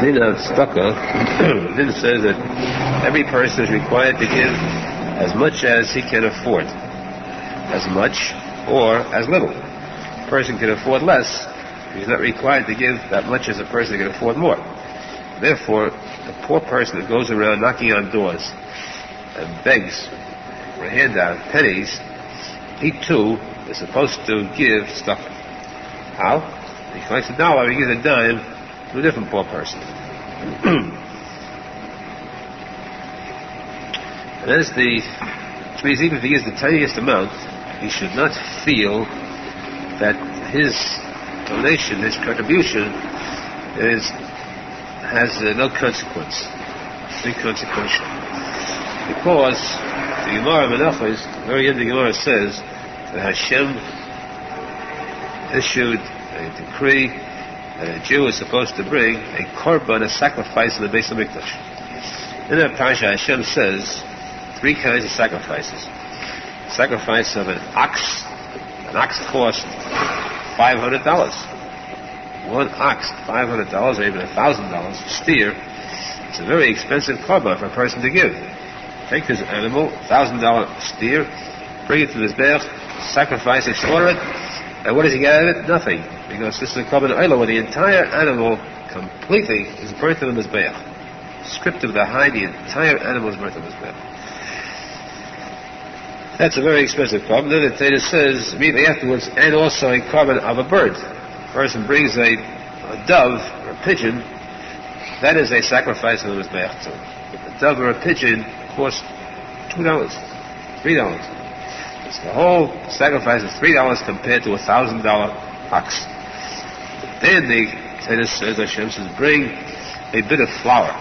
Din of Stucca, Din says that every person is required to give as much as he can afford. As much or as little. A person can afford less, he's not required to give that much as a person can afford more. Therefore, the poor person that goes around knocking on doors and begs for a handout, pennies, he too is supposed to give stuff. How? He collects $1, he gives a dime to a different poor person. And that is which means even if he gives the tiniest amount, he should not feel that his donation, his contribution, has no consequence, inconsequential. Because the Gemara Menachos, very end of the Gemara says that Hashem issued a decree that a Jew is supposed to bring a korban, a sacrifice in the Beis HaMikdash. In that parasha, Hashem says 3 kinds of sacrifices. Sacrifice of an ox. An ox cost $500. One ox, $500, or even $1,000. Steer. It's a very expensive korban for a person to give. Take this animal, $1,000 steer, bring it to the Mizbeach, sacrifice it, slaughter it, and what does he get out of it? Nothing. Because this is a korban oila where the entire animal completely is burnt in the Mizbeach. Stripped of the hide, the entire animal is burnt in the Mizbeach. That's a very expensive korban. Then the Torah says immediately afterwards, and also a korban of a bird. A person brings a dove or a pigeon, that is a sacrifice of the Mizbeach too. A dove or a pigeon costs $2, $3. It's the whole sacrifice is $3 compared to $1,000 ox. Then the Torah says, Hashem says, bring a bit of flour.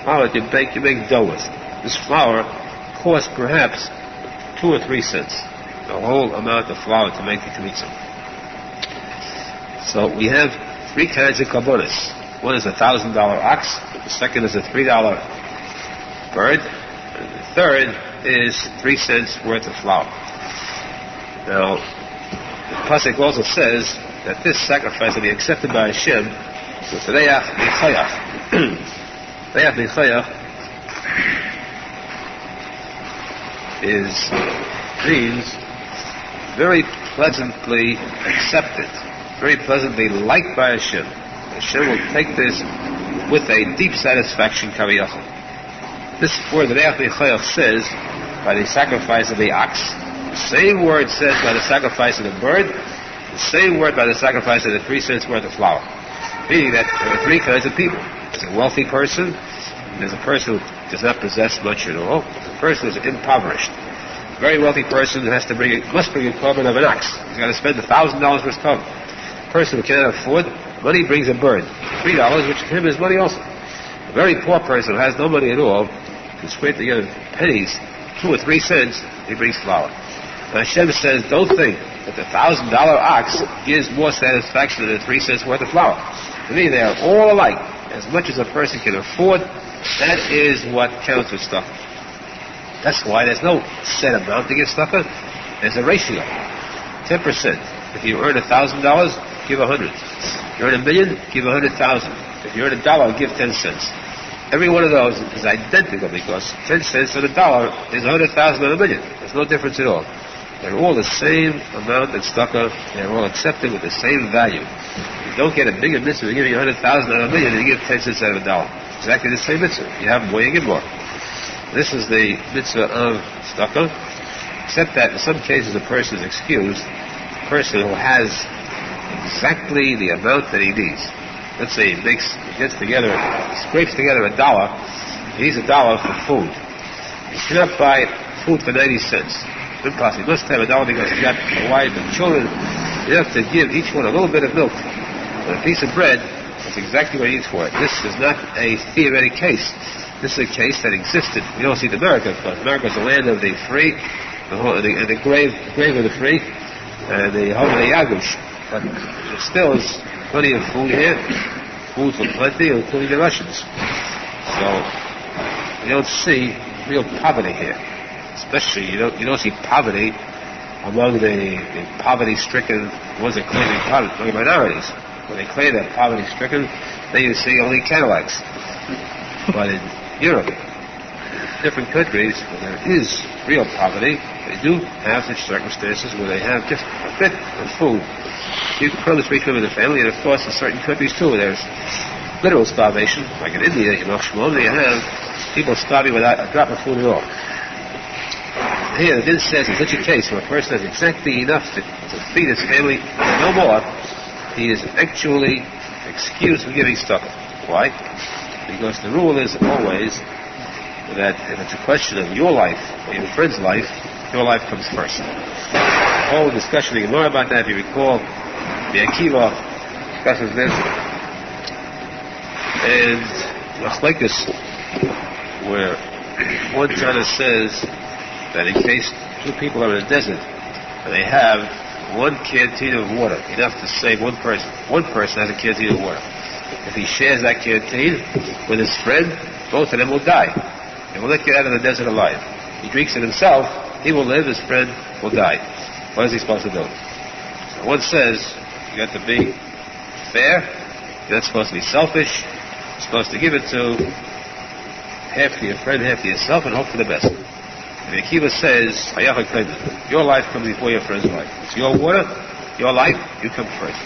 Flour you make dough with. This flour costs perhaps 2 or 3 cents. The whole amount of flour to make the kiruv. So we have 3 kinds of korbanos. One is a $1,000 ox. The second is a $3 bird. And the third is 3 cents worth of flour. Now, the posek also says that this sacrifice will be accepted by Hashem with reach nechayach. Reach nechayach means very pleasantly accepted, very pleasantly liked by Hashem. Hashem will take this with a deep satisfaction, kaviyachol. This word reach nechayach says by the sacrifice of the ox. The same word says by the sacrifice of the bird. The same word by the sacrifice of the 3 cents worth of flour. Meaning that there are 3 kinds of people. There's a wealthy person. There's a person who does not possess much at all. There's a person who is impoverished. A very wealthy person who must bring a korban of an ox. He's got to spend $1,000 for his korban. A person who cannot afford money brings a bird. $3, which to him is money also. A very poor person who has no money at all can scrape together pennies, 2 or 3 cents, he brings flour. Now Hashem says, don't think that the $1,000 ox gives more satisfaction than the 3 cents worth of flour. To me, they are all alike. As much as a person can afford, that is what counts with stuff. That's why there's no set amount to give stuff in. There's a ratio. 10%. If you earn $1,000, give 100. If you earn $1 million, give 100,000. If you earn $1, give 10 cents. Every one of those is identical because 10 cents on $1 is 100,000 on $1 million. There's no difference at all. They're all the same amount in stucco. They're all accepted with the same value. You don't get a bigger mitzvah giving you 100,000 on $1 million and you give 10 cents out of $1. Exactly the same mitzvah. If you have more, you give more. This is the mitzvah of stucco, except that in some cases a person is excused. A person who has exactly the amount that he needs. Let's say he scrapes together $1. He needs $1 for food. He cannot buy food for 90 cents. Impossible. He must have $1 because he's got a wife and children. You have to give each one a little bit of milk. And a piece of bread, that's exactly what he needs for it. This is not a theoretic case. This is a case that existed. We don't see it in America, because America is the land of the free, the grave of the free, and the home of the Yagush. But there still is plenty of food here, food for plenty, including the Russians. So you don't see real poverty here. Especially, you don't see poverty among the poverty-stricken ones that claim to be poverty, among minorities. when they claim they're poverty-stricken, then you see only Cadillacs. But in Europe, different countries where there is real poverty, they do have such circumstances where they have just a bit of food. You can probably speak within the family, and of course in certain countries too, there's literal starvation, like in India, you have people starving without a drop of food at all. Here, the din says in such a case where a person has exactly enough to feed his family, no more, he is actually excused from giving stuff. Why? Because the rule is always that if it's a question of your life or your friend's life, your life comes first. The whole discussion in Gemara about that, if you recall, Yaakov discusses this, and Machlekes, where one Tana says that in case two people are in a desert and they have one canteen of water, enough to save one person has a canteen of water. If he shares that canteen with his friend, both of them will die. They will not get out of the desert alive. He drinks it himself, he will live, his friend will die. What is he supposed to do? So one says, you got to be fair, you're not supposed to be selfish, you're supposed to give it to half to your friend, half to yourself, and hope for the best. And Akiva says, your life comes before your friend's life. It's your water, your life, you come first.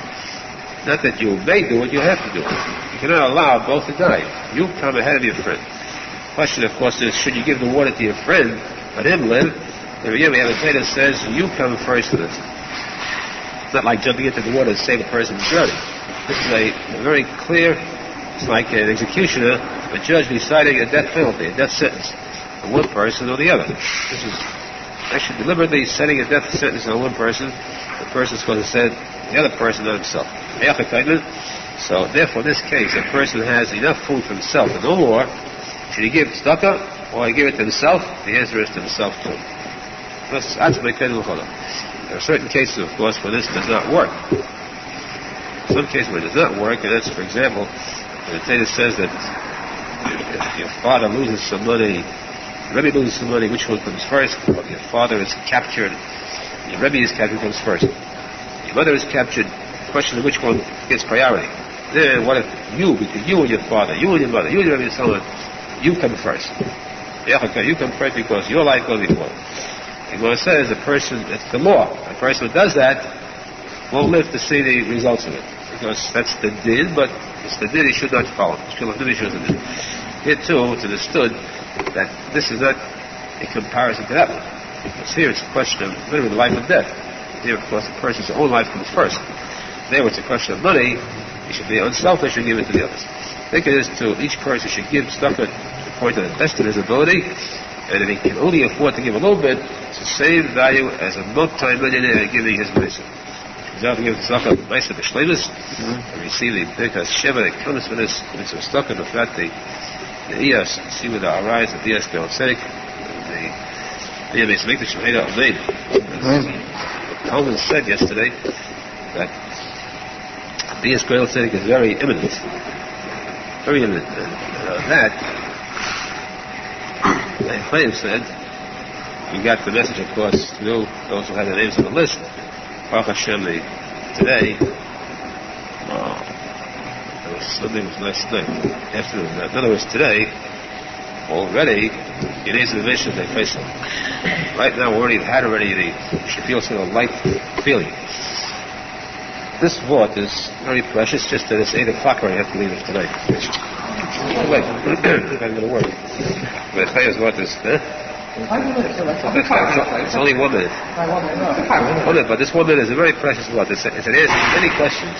Not that you may do it, you have to do it. You cannot allow both to die. You come ahead of your friend. The question, of course, is, should you give the water to your friend, let him live? And again, we have a Torah that says, you come first to this. It's not like jumping into the water to save a person's journey. This is a very clear, it's like an executioner, a judge deciding a death penalty, a death sentence, on one person or the other. This is actually deliberately setting a death sentence on one person. The person is supposed to send the other person, not himself. So, therefore, in this case, a person has enough food for himself and no more. Should he give tzedakah or give it to himself? The answer is to himself too. There are certain cases, of course, where this does not work. Some cases where it does not work, and that's, for example, the Torah says that if your father loses some money, your Rebbe loses some money, which one comes first? Or if your father is captured, your Rebbe is captured, comes first. Your mother is captured, the question of which one gets priority. Then what if you, between you and your father, you and your mother, you and your Rebbe and so on, you come first. You come first because your life goes before. And what it says, the person, it's the law. A person who does that won't live to see the results of it. Because that's the din, but it's the din he should not follow. Here too, it's understood that this is not a comparison to that one. Because here it's a question of literally life and death. Here, of course, the person's own life comes first. There, it's a question of money. He should be unselfish and give it to the others. I think it is to each person should give stuff according to the best of his ability. And if he can only afford to give a little bit, it's the same value as a multi-millionaire giving his medicine. He's out to give tzedakah to Meister B'Shleimus and receive the Birkas Sheva that comes with this tzedakah, the fact the Iyas, see with the Arizal, the Iyas Be'al Tzedek, the Iyas Mikdash Shemeda Amen. Talmud said yesterday that the Iyas Be'al Tzedek is very imminent. Very imminent. And that, the claim said, we got the message, of course, to those who had their names on the list. Baruch Hashem, today, Sunday was last night, afternoon. In other words, today, already, your names and divisions, they face them. Right now, we already had the feel sort of light feeling. This vote is very precious, just that it's 8 o'clock already, I have to leave it tonight. Wait, I'm going to work. But I tell you what this, it's only 1 minute. 1 minute, but this 1 minute is a very precious vote. It's an answer to many questions.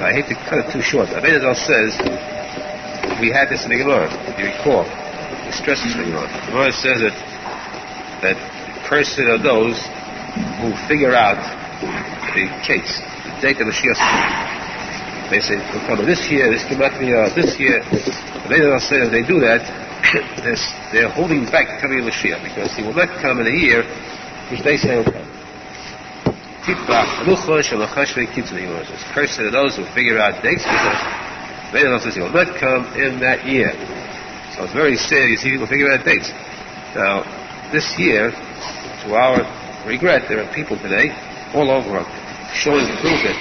I hate to cut it too short. Arizal says, we had this in the Gemara, if you recall. He stresses the Gemara. The Gemara says that cursed are those who figure out the case, the date of the Mashiach. They say, we'll come this year, this Gematria, this year. Arizal says they do that, they're holding back coming of Mashiach, because he will not come in a year which they say will come. Cursed are those who figure out dates, because Arizal says he will not come in that year. So it's very sad, you see people figure out dates. Now, this year, to our regret, there are people today all over showing proof that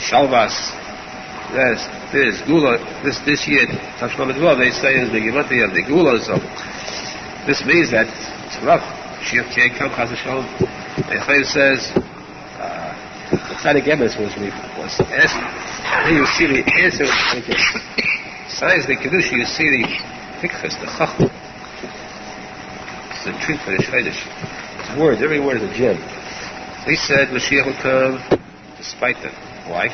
Shalvas there's Gula, this year, Talmud Bavly, they say is the Gematria of the Gula, so this means that it's rough. Mashiach can't come, Chas v'shalom. And Chaim says, the tzadik emes was asked, and then you see the answer, besides the Kedusha, you see the Hikchas, the Chachma. It's a treat for the Shvedish. It's words, every word is a gem. He said Mashiach will come despite them. Why?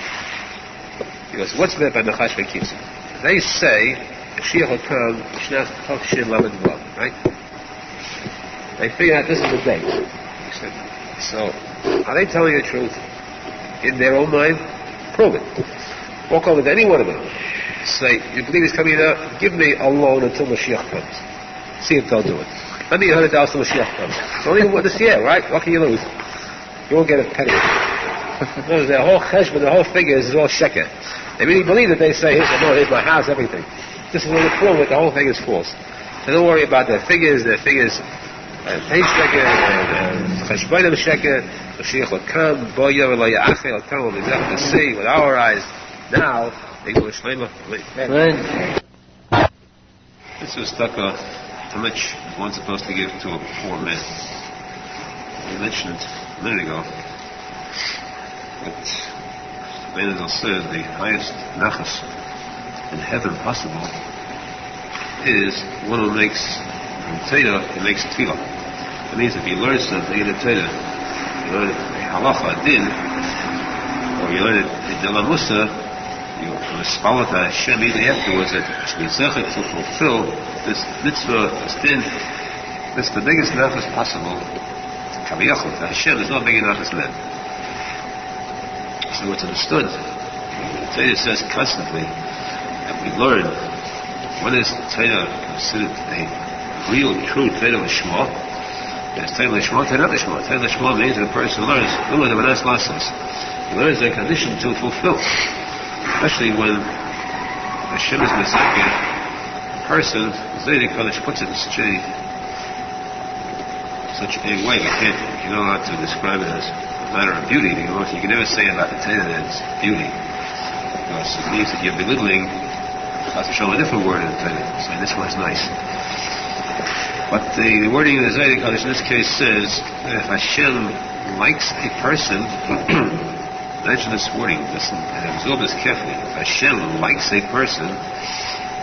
Because what's meant by Nachash V'Kitza? They say Mashiach will come Shnas Tov Shin Lamed Vav, right? They figure out this is the date. So, are they telling the truth in their own mind? Prove it. Walk over to any one of them. Say, you believe he's coming out? Give me a loan until Mashiach comes. See if they'll do it. Let me $100 till Mashiach comes. It's only this year, right? What can you lose? You won't get a penny. No, their whole cheshbon, the whole figure is all sheker. They really believe that they say, here's my house, everything. This is when they prove it, the whole thing is false. So don't worry about their figures, pay sheker, cheshbonim sheker, Mashiach will come, boyo lo ya'achel, will come, we'll be able to see with our eyes. Now, they go to Shleima. This was stuck on how much one's supposed to give to a poor man. We mentioned it a minute ago. But Arizal says the highest nachas in heaven possible is one who makes Torah, he makes tefillah. That means if you learn something in the Torah, you learn a Halacha, a din, or you learn a Delamusa, you respond to Hashem immediately afterwards that to fulfill this mitzvah, this din. This is the biggest nachas possible. Kaviyachol, to Hashem, there's no bigger nachas than that. So it's understood. The Torah says constantly that we learn what is Torah considered a real, true Torah Lishma. There's Torah Lishma, Torah Lishma. Torah Lishma means that a person learns the Manas lessons. He learns their condition to fulfill. Especially when Hashem is Messiah, a person, Zaydik Kodesh puts it in such a way, you don't know how to describe it as a matter of beauty. You can never say about the Torah that it's beauty. Because it means that you're belittling, a different word in the Torah, saying this one's nice. But the wording in the Zaydik Kodesh in this case says that if Hashem likes a person, mention this wording, listen, and absorb this carefully. If Hashem likes a person,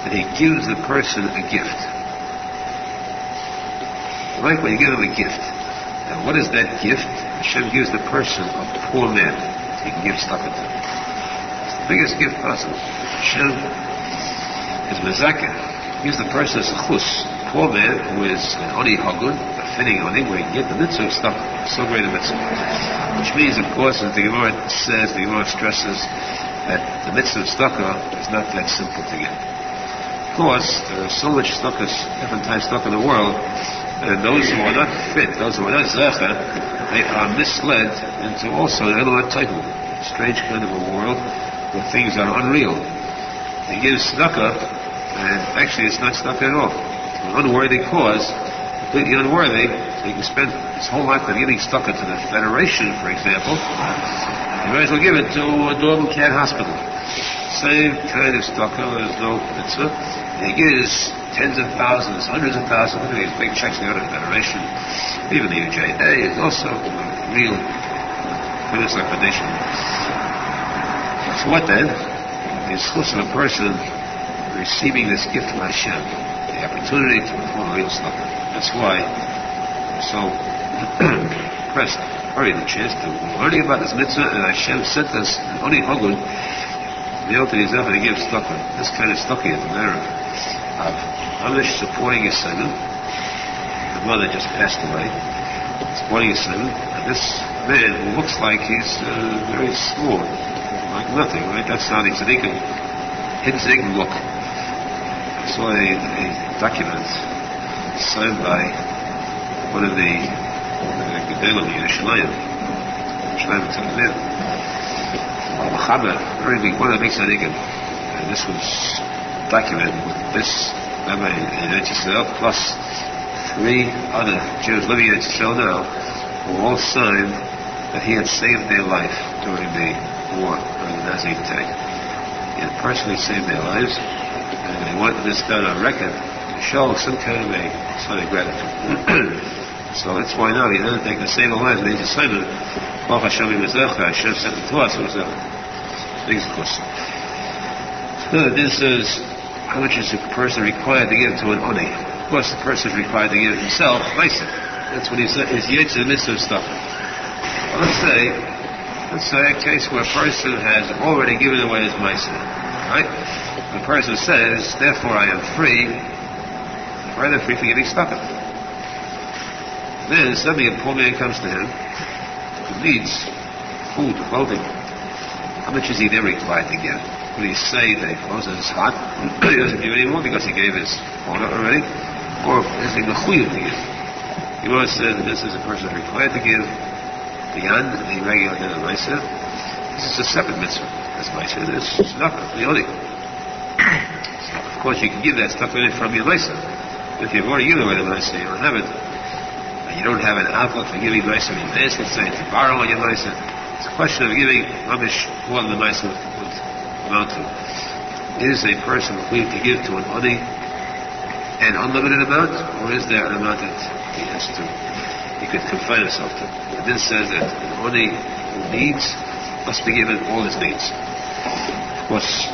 then He gives the person a gift. Like when you give him a gift. Now what is that gift? Hashem gives the person a poor man. He can give stuff to him. It's the biggest gift possible. Hashem is mezakeh. He gives the person a chus. A poor man who is an oni hagun, a finning oni, where he can get the mitzvah of stuff. So great a mitzvah. Which means, of course, as the Gemara says, the Gemara stresses that the mitzvah of tzedakah is not that simple to get. Of course, there is so much tzedakah, different types of tzedakah in the world, and those who are not fit, those who are not zecher, they are misled into also the other taihu, a strange kind of a world where things are unreal. He gives tzedakah, and actually it's not tzedakah at all. It's an unworthy cause, completely unworthy. So he can spend his whole life giving tzedakah to the Federation, for example. He might as well give it to a dog and cat hospital. Same kind of tzedakah, there's no mitzvah. He gives tens of thousands, hundreds of thousands. Look at these big checks they go to the Federation. Even the UJA is also a real business foundation. So what then? The schus of a person receiving this gift from Hashem, the opportunity to perform real stuff. That's why I'm so impressed. Already the chance to learning about this mitzvah, and Hashem sent us only Hogun, the ultimate example to give stuff. This kind of stuff is a matter of Amish supporting his son. The mother just passed away, supporting his son. And this man who looks like he's very small, like nothing, right? That's how the tzaddikim, hidden tzaddikim look. I saw a document signed by one of the Gedolim in Yerushalmi, very big, one of the big tzaddikim. And this was documented with this rabbi in Israel plus 3 other Jews living in Israel now who all signed that he had saved their life during the war, during the Nazi attack. yet personally saved their lives, and they want this done on record to show some kind of a sign of gratitude. So that's why now he doesn't take the same lives, and he's a Simon. Baruch Hashem Yimezecha, Hashem sent it to us. It was a big course. So this is how much is a person required to give to an oni. Of course, the person is required to give himself Maisa. That's what he said. He's yet to the midst of stuff. Well, let's say a case where a person has already given away his Maisa. Right? The person says, therefore I am free, rather free for giving stuff. Then suddenly a poor man comes to him who needs food, clothing. How much is he then required to give? Will he say that he closes his heart? He doesn't give any more because he gave his order already? Or is he mechuyev to give? He once said that this is a person required to give beyond the regular din of Maisa. This is a separate mitzvah. That's Maisa. This is nothing. The only. Of course, you can give that stuff in it from your Maisa. If you've already given away the Maisa, you don't have it. You don't have an outlet for giving Maisa in advance, let's say, to borrow on your Maisa. It's a question of giving Mamish more than the Maisa would amount to. Is a person free to give to an Oni an unlimited amount, or is there an amount that he could confine himself to? And this says that an Oni who needs must be given all his needs. Of course,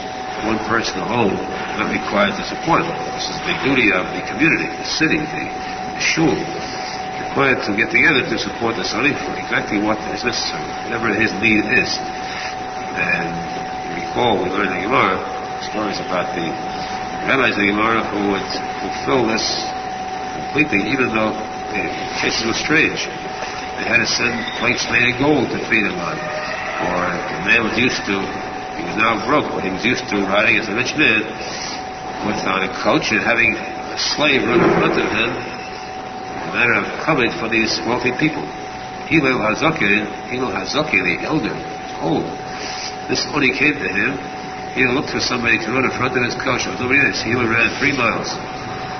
one person alone is not required to support him. This is the duty of the community, the city, the shul, required to get together to support the Sari for exactly what is necessary, whatever his need is. And you recall, we learned in the Gemara stories about the rabbis of the Gemara who would fulfill this completely, even though the cases were strange. They had to send plates made of gold to feed him on. Or the man was used to, he was now broke, but he was used to riding as a rich man on a coach and having a slave run in front of him, matter of coverage for these wealthy people. Hillel HaZaken, the elder, old. This only came to him. He looked for somebody to run in front of his coach. There was nobody else. Hillel ran 3 miles.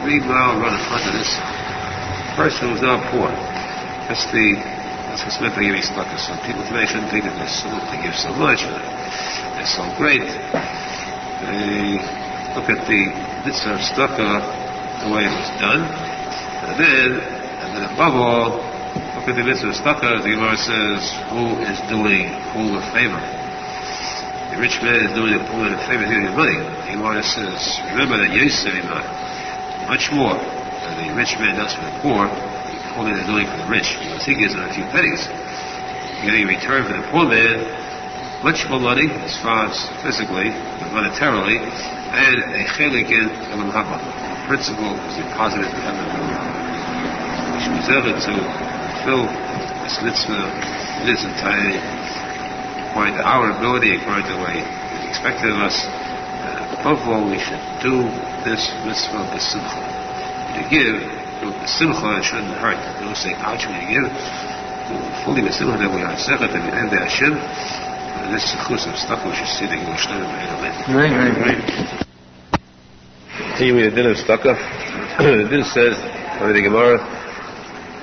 3-mile run in front of this person who was now poor. That's what's meant by giving tzedakah. Some people today shouldn't think that they give so much. They're so great. They look at the mitzvah of tzedakah the way it was done. And then above all, look at the mitzvah of tzedakah. The Gemara says, who is doing who a favor? The rich man is doing the poor man a favor, giving him money. The Gemara says, remember that Yosef much more than the rich man does for the poor, the poor man is doing for the rich. Because he gives him a few pennies. Getting a return for the poor man, much more money as far as physically, monetarily, and a chelik in Elam Haba. The principle is deposited in heaven. We should reserve it to fulfill this mitzvah in its entirety, according to our ability, according to what is expected of us. Above all, we should do this mitzvah with simcha. To give with simcha, it shouldn't hurt. Don't say ouch when you give. Fully with simcha that we are second and we end the Hashem. And this is a chus of stuff we should see the Yerushalmi. Right. Continuing the din of tzedakah, the din says, according to the Gemara,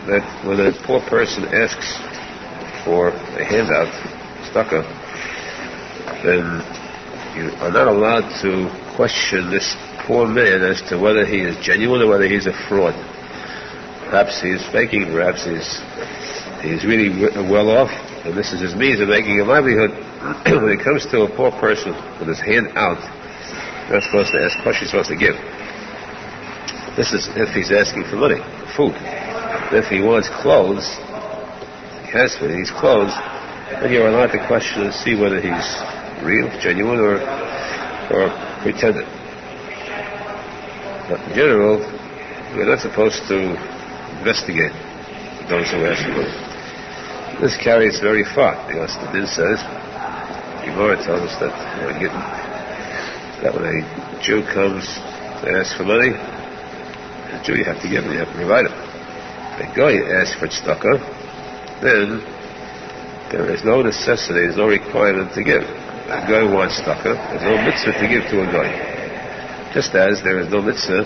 that when a poor person asks for a handout, tzedakah, then you are not allowed to question this poor man as to whether he is genuine or whether he's a fraud. Perhaps he is faking, perhaps he's really well off, and this is his means of making a livelihood. When it comes to a poor person with his hand out, you're not supposed to ask questions, you're supposed to give. This is if he's asking for money, food. If he wants clothes, he has food, he needs clothes, then you're allowed to question and see whether he's real, genuine, or pretended. But in general, we're not supposed to investigate those who ask for money. This carries very far, because the din says, Gemara tells us that when a Jew comes to ask for money, a Jew you have to give him, you have to provide him. If a guy asks for tzedakah, then there is no necessity, there is no requirement to give. A guy wants tzedakah, there's no mitzvah to give to a guy. Just as there is no mitzvah,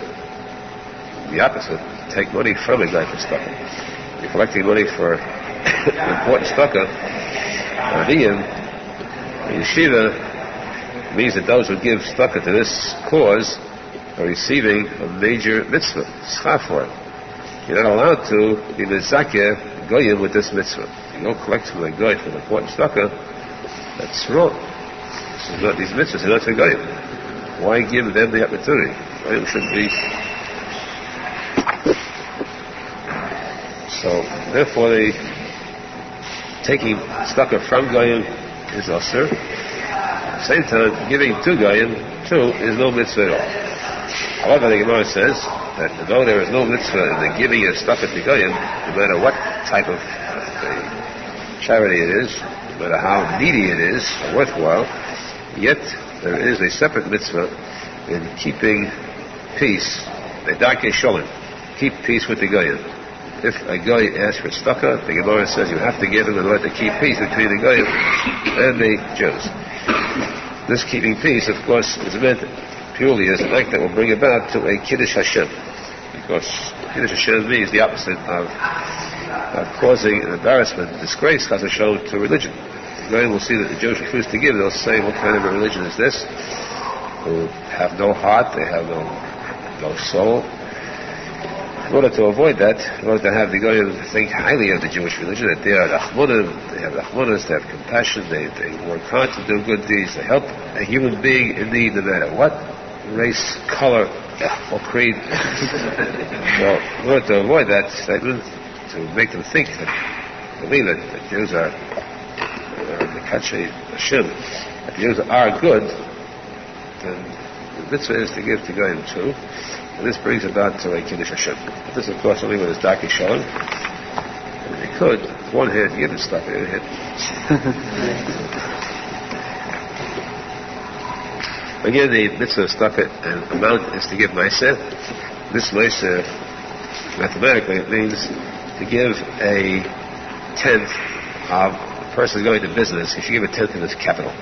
the opposite, to take money from a guy for tzedakah. You're collecting money for important tzedakah, in yeshiva, It means that those who give tzedakah to this cause are receiving a major mitzvah, schar for it. You're not allowed to be mezakeh goyim with this mitzvah. You don't collect from the goy for the important tzedakah. That's wrong. This is not, these mitzvahs are not for goyim. Why give them the opportunity? Goyim should be. So therefore, taking tzedakah from goyim is asur. At the same time, giving to goyim too is no mitzvah at all. However, the Gemara says that though there is no mitzvah in the giving of tzedakah to goyim, no matter what type of charity it is, no matter how needy it is, or worthwhile, yet there is a separate mitzvah in keeping peace, the darkei sholem, keep peace with the goyim. If a goy asks for tzedakah, the Gemara says you have to give him in order to keep peace between the goyim and the Jews. This keeping peace, of course, is meant purely as an act that will bring about to a Kiddush Hashem, because Kiddush Hashem means the opposite of causing an embarrassment, disgrace, chas v'shalom, to religion. The goyim will see that the Jews refuse to give. They'll say, what kind of a religion is this? Who have no heart, they have no soul. In order to avoid that, in order to have the goyim think highly of the Jewish religion, that they are rachmanim, they have rachmanas, they have compassion, they work hard to do good deeds, they help a human being in need no matter what race, color, or creed. So in order to avoid that statement, to make them think that, believe it, that Jews are the Katshay Hashem, that Jews are good, then the mitzvah is to give to goyim too. And this brings about to a Kiddush Hashem. This, of course, only with his darkei sholem. And they could, with one hand, give the stuff in one hand. Again, the mitzvah of tzedakah and amount is to give ma'aseh. This ma'aseh, mathematically, it means to give a tenth of the person going to business. He should give a tenth of his capital.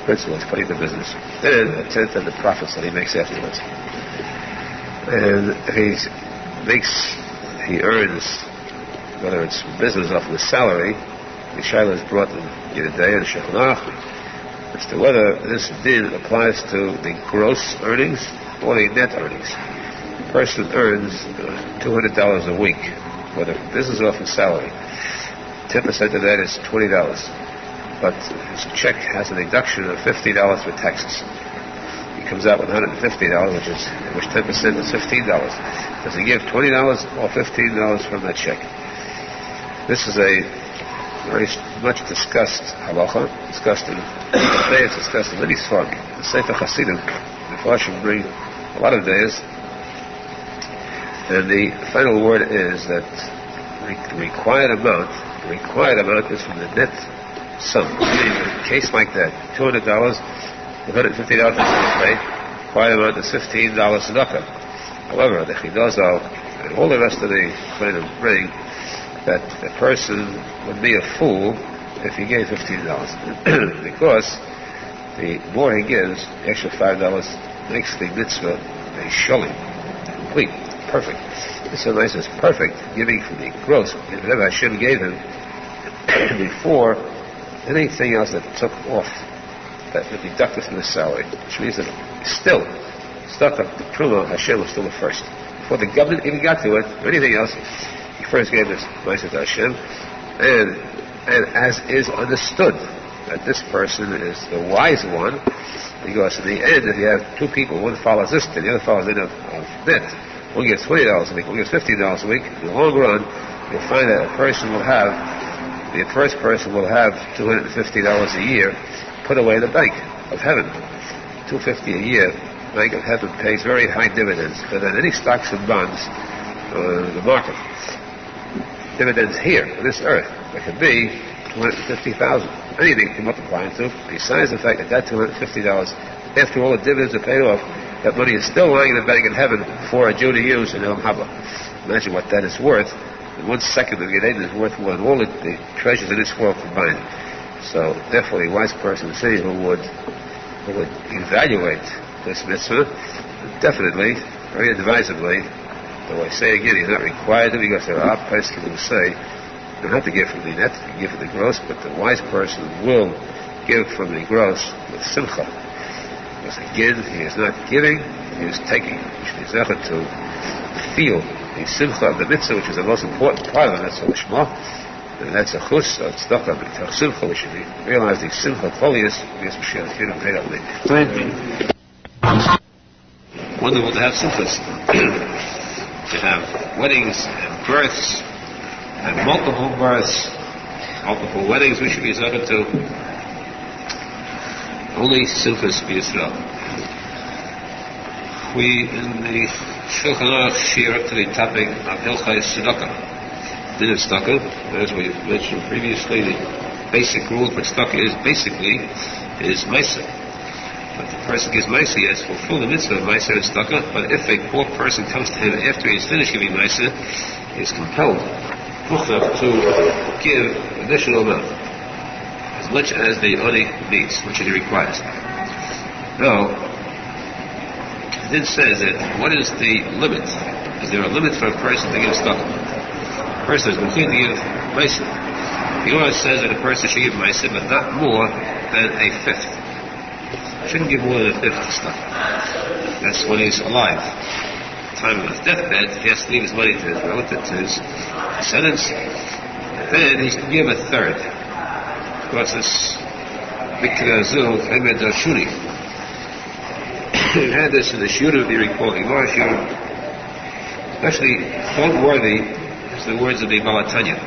Principal is putting to business. Then a tenth of the profits that he makes afterwards. And if he earns, whether it's business off of the salary, the shaila is brought in the day in Shulchan as to whether this din applies to the gross earnings or the net earnings. The person earns $200 a week, whether business or from salary. 10% of that is $20, but his check has a deduction of $50 for taxes. He comes out with $150, which 10% is $15. Does he give $20 or $15 from that check? This is a very much discussed halacha, discussed in days, discussed in many svarim. The Sefer Chassidut, the Farshim bring a lot of days, and the final word is that the required amount is from the net sum. In a case like that, $200, the $150 is going to pay, required amount is $15 tzedakah. However, the Chidazal and all the rest of the Chayim bring that a person would be a fool if he gave $15, because the more he gives, the extra $5 makes the mitzvah a sholem, complete, perfect. This mitzvah is perfect, giving from the gross, whatever Hashem gave him before anything else that took off, that would be deducted from the salary, which means that still, stuck up the truma, Hashem was still the first. Before the government even got to it, or anything else, he first gave this mitzvah to Hashem, and as is understood that this person is the wise one, because in the end, if you have two people, one follows this, and the other follows the of that, one gets $20 a week, one gets $15 a week, in the long run, you'll find that the first person will have $250 a year put away in the bank of heaven. $250 a year, the bank of heaven pays very high dividends, better than any stocks and bonds in the market. Dividends here, on this earth, there could be $250,000. Anything you can multiply into, besides the fact that $250, after all the dividends are paid off, that money is still lying in the bank in heaven for a Jew to use in El Haba. Imagine what that is worth. And 1 second of your day is worth more than all the treasures in this world combined. So, therefore, a wise person is saying who would evaluate this mitzvah, definitely, very advisably, though I say again, he's not required to, because there are posek who say, you don't have to give from the net, you give from the gross, but the wise person will give from the gross with simcha. Because again, he is not giving, he is taking. He should be zecher to feel the simcha of the mitzvah, which is the most important part of the mitzvah, Lishma. And that's a chus, a tzedakah, b'tach simcha, we should realize the simcha kvolius, because Mashiach Kiruv Heidatli. Wonderful to have simchas. To have weddings and births, and multiple births, multiple weddings, we should be zecher to. Only simchas b'Yisrael. We, in the Shulchan share up to the topic of Hilchai Tzedakah. Din of tzedakah, as we mentioned previously, the basic rule for tzedakah is basically Maisa. But the person gives Maisa, he has fulfilled the mitzvah of Maisa and tzedakah, but if a poor person comes to him after he has finished giving Maisa, he is compelled to give additional amount, as much as the Oni needs, which he requires. Now, Din says that what is the limit? Is there a limit for a person to give tzedakah? A person is completely to give Maisa. The Torah says that a person should give Maisa, but not more than a fifth. Shouldn't give more than a fifth of tzedakah. That's when he's alive. At the time of his deathbed, he has to leave his money to his relatives, to his descendants, and then he should give a third. What's this? Aruch Zohar. We had this in the Shura, if you recall, the Gemara Shura, especially noteworthy is the words of the Balatanya.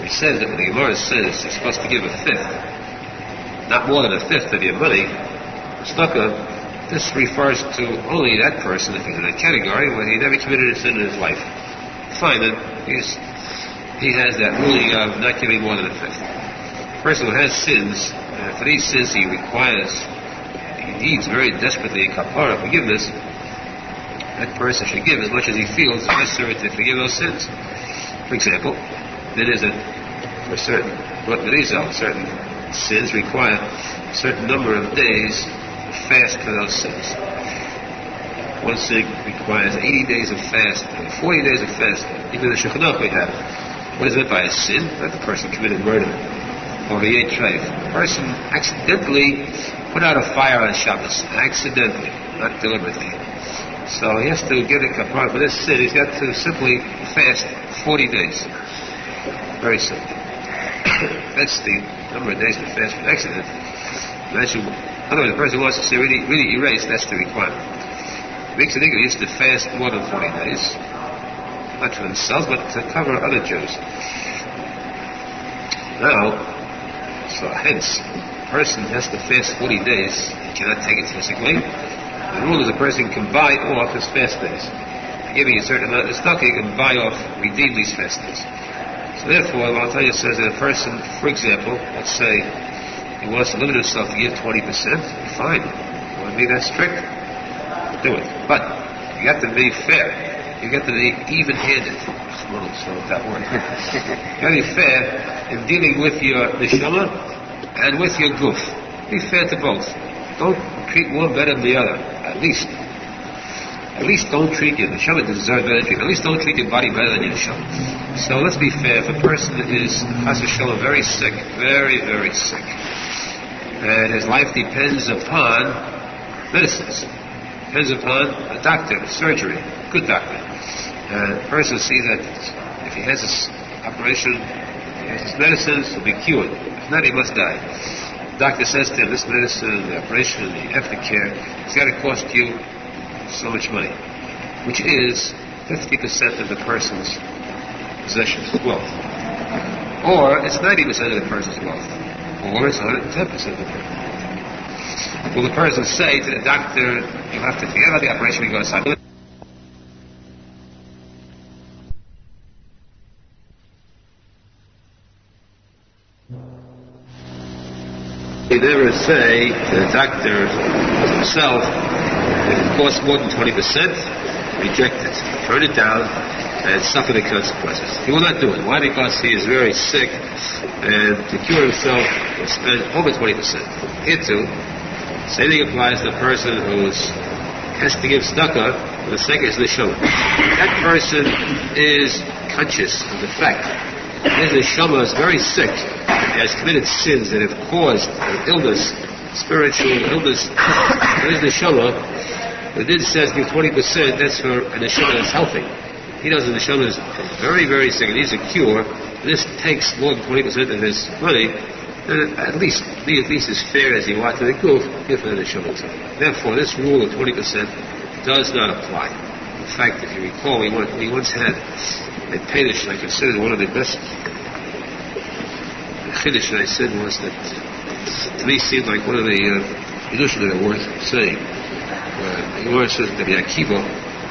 It says that when the Gemara says you're supposed to give a fifth, not more than a fifth of your money, tzedakah, this refers to only that person if he's in a category where he never committed a sin in his life. Fine, then he has that ruling of not giving more than a fifth. The person who has sins, for these sins he needs very desperately kapara, forgiveness, that person should give as much as he feels necessary to forgive those sins. For example, there is for certain Arizal, certain sins require a certain number of days fast for those sins. One sin requires 80 days of fast, and 40 days of fast. Even the Shulchan we have. What is meant by a sin? That the person committed murder. Or he ate treif. The person accidentally put out a fire on Shabbos. Accidentally, not deliberately. So he has to get a kapara for this sin. He's got to simply fast 40 days. Very simple. That's the number of days to fast for accident. Imagine, in other words, the person who wants to say really erase, that's the requirement. It makes it think he used to fast more than 40 days. Not for himself, but to cover other Jews. Now, so hence, a person has to fast 40 days. He cannot take it physically. The rule is a person can buy off his fast days. Giving a certain amount of stock, he can buy off, redeem these fast days. So therefore, Balatanya says that a person, for example, let's say he wants to limit himself to give 20%, fine. You want to be that strict? Do it. But you have to be fair. You have to be even-handed. It's a little slow with that word. You have to be fair in dealing with your neshama and with your goof. Be fair to both. Don't treat one better than the other. At least don't treat your neshama deserve better treatment. At least don't treat your body better than your neshama. So let's be fair. If a person is chas v'shalom very sick, very, very sick, and his life depends upon medicines, depends upon a doctor, surgery, good doctor. And the person sees that if he has this operation, he has his medicines, he'll be cured. If not, he must die. The doctor says to him, this medicine, the operation, the aftercare, it's got to cost you so much money, which is 50% of the person's possessions, wealth. Or it's 90% of the person's wealth. Or it's 110% of the person's wealth. Will the person say to the doctor, you have to forget about the operation, we go aside? They never say to the doctor himself, if it costs more than 20%, reject it, turn it down, and suffer the consequences. He will not do it. Why? Because he is very sick, and to cure himself, will spend over 20%. Here too, same thing applies to the person who has to give tzedakah, the second is neshama. That person is conscious of the fact that his neshama is very sick, has committed sins that have caused an illness, spiritual illness, there is neshama. The din says give 20%, that's for a neshama that's healthy. He knows the neshama is very, very sick, it needs a cure. This takes more than 20% of his money, then at least as fair as he wants to the goof, give for the neshama. Therefore, this rule of 20% does not apply. In fact, if you recall, we once had a Pedish I considered one of the best. The Chiddush that I said was that, to me, seemed like one of the Yerushim that are worth saying. The Gemara says that Yaakov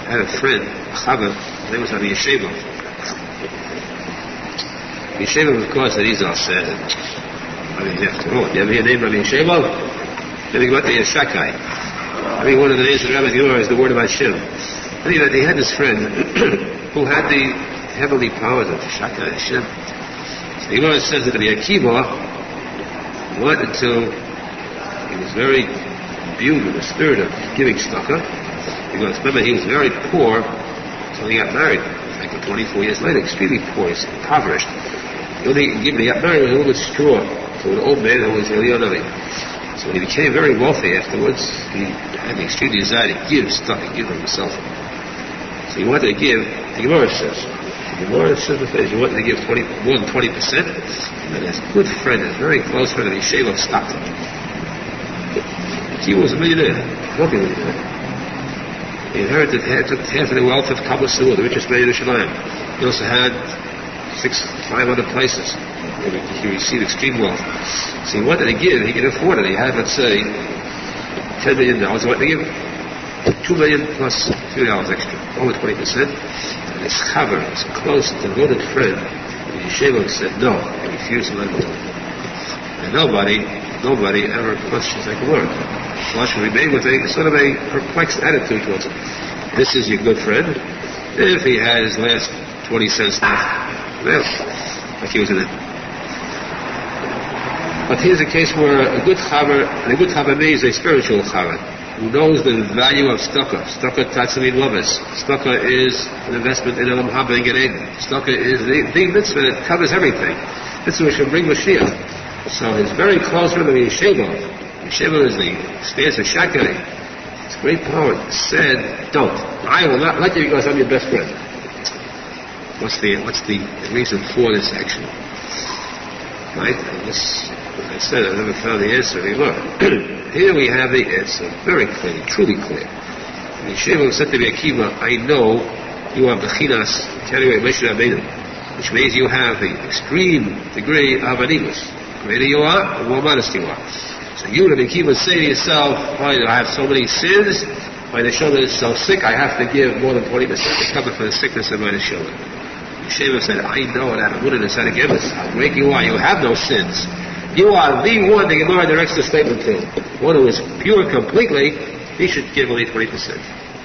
had a friend, a Chaver, his name was Rabbi Yesheva. Yesheva, of course, that Arizal said, I mean, after all, you ever hear the name Rabbi Yesheva? Then you got the Yeshakai. I mean, one of the names of the Rabbi Zohar is the word of Hashem. Anyway, they had this friend who had the heavenly powers of Shakai Hashem. So the Gemara says that Rabbi Akiva went until he was very imbued with the spirit of giving tzedakah. Because remember, he was very poor until he got married. Like 24 years later, extremely poor, he's impoverished. The only thing he could give him, he got married with a little bit of straw to an old man who was really unloving. So when he became very wealthy afterwards, he had the extreme desire to give stuff, to give himself. So he wanted to give, the Gemara says he wanted to give more than 20%, and his good friend, his very close friend, Yesheva, stopped him. He was a millionaire, multi-millionaire. He inherited, took half of the wealth of Kabbalah, the richest man in Yerushalmi. He also had 5 other places. He received extreme wealth. So he wanted to give, he could afford it. He had, let's say, $10 million. He wanted to give $2 million plus a few dollars extra, over 20%. And his chaver, his close, devoted friend, Yesheva, said no. He refused to let him do it. And nobody ever questions that word. Moshe remained with a sort of a perplexed attitude towards him. This is your good friend. If he had his last 20 cents left, well, like he was in it. But here's a case where a good chaver, and a good chaver means a spiritual chaver, who knows the value of tzedakah. Tzedakah tatzamid lovers. Tzedakah is an investment in Elam Haba and Gan Eden. Tzedakah is the mitzvah that covers everything. Mitzvah should bring Mashiach. So his very close friend of Yesheva is stands for Shakai. It's great power. Said, don't. I will not let you because I'm your best friend. What's the reason for this action? Right? I said I never found the answer. Here we have the answer, very clear, truly clear. Yesheva said to Akiva, I know you are Bechinas, which means you have the extreme degree of animus. The greater you are, the more modest you are. So you, Rabbi Akiva, say to yourself, I have so many sins, my neshama is so sick, I have to give more than 20% to cover for the sickness of my neshama. Yesheva said, I know that I'm willing to say again, how great you are, you have no sins. You are the one the Gemara directs the statement to. One who is pure completely, he should give only 20%.